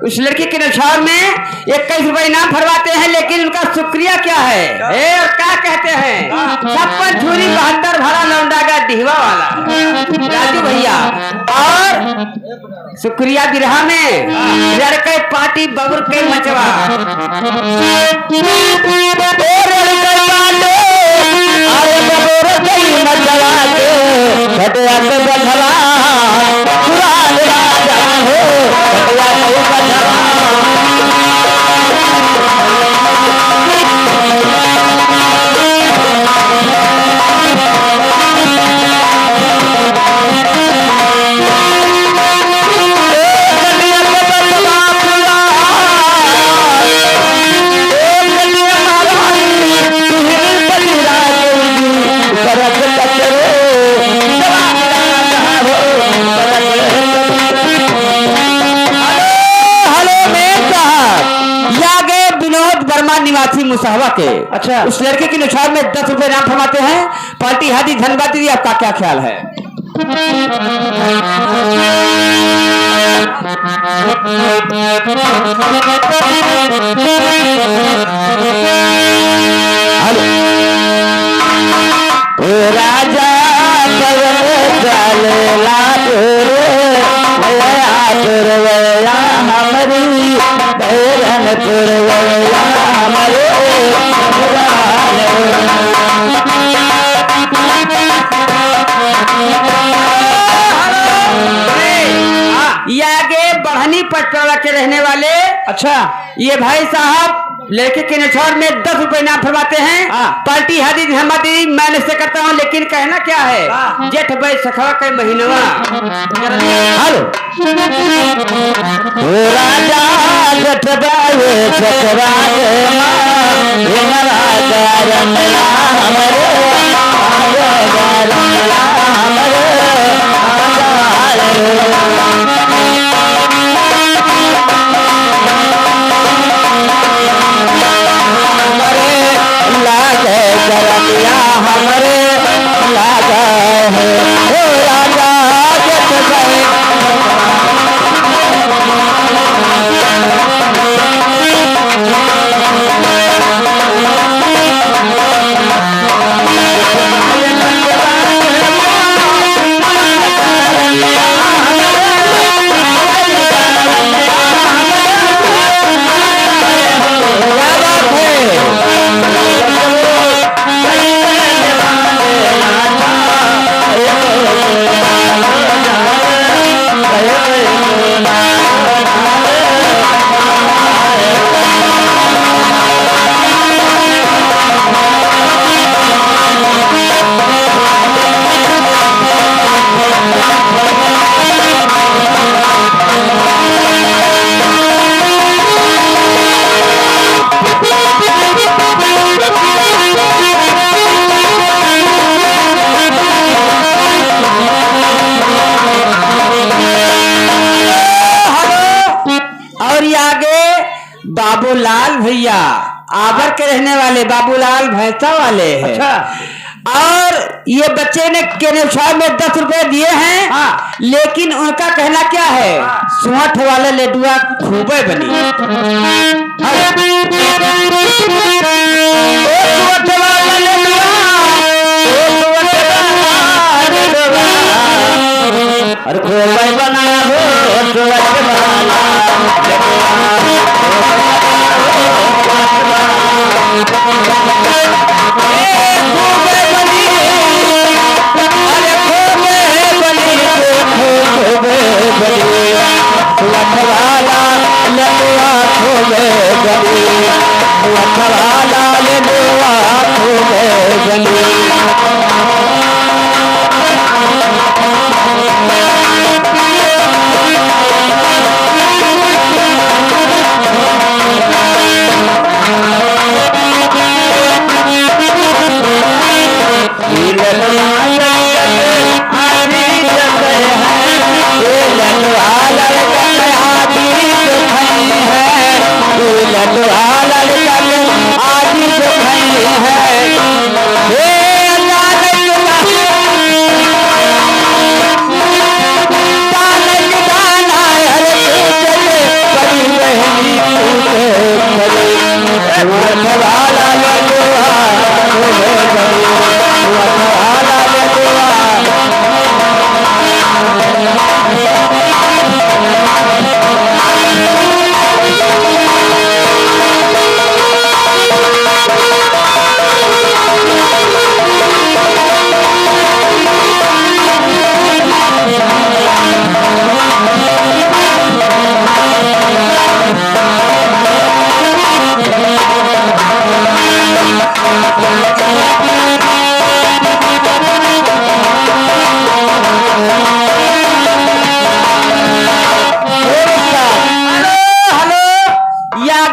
उस लड़की के न्यौछावर में 21 रुपए इनाम फरमाते हैं, लेकिन उनका शुक्रिया क्या है? और क्या कहते हैं? 56 झूरी 72 भरा लौंडागा डिहवा वाला राजू भैया। और शुक्रिया बिरहा में लड़के पार्टी बबुर के मचवा निवासी मुसाहवा के। अच्छा, उस लड़के की न्यौछावर में 10 रुपए इनाम फरमाते हैं। पार्टी हादी धनबाद दीदी, आपका क्या ख्याल है? राजा ये आगे बढ़नी पटवाला के रहने वाले। अच्छा, ये भाई साहब लड़के के न्यौछावर में 10 रुपए इनाम फरमाते हैं। पार्टी हादी हमारी मैंने से करता हूँ, लेकिन कहना क्या है? जेठ भाई सखवा के महीनवा। हेलो राजा जेठ भाई सखवा बाबूलाल भैया आवर के रहने वाले बाबूलाल भैंसा वाले हैं। अच्छा, और ये बच्चे ने के न्यौछावर में 10 रुपए दिए हैं। लेकिन उनका कहना क्या है? सुहठ वाले लेडुआ खूबे बनी। अरे खूबे बना हो